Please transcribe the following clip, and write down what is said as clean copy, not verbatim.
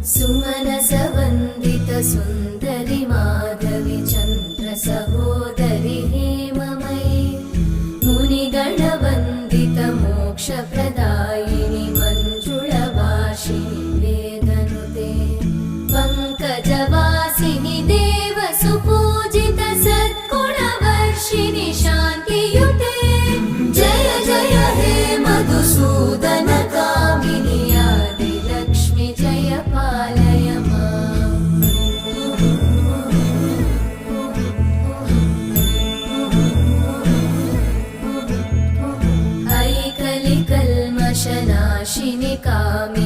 सुमनसवन्दित सुन्दरि माधवि चन्द्र सहोदरि हेममयि मुनिगणवन्दित मोक्षप्रदायिनि मञ्जुळभाषिणि वेदनुते पङ्कजवासिनि देवसुपूजित सद्गुणवर्षिणि शान्तियुते जय जय हे मधुसूदन कामिनि आदिलक्ष्मि जय पालय माम्। ऐकलिकल्मषनाशिनि कामिनि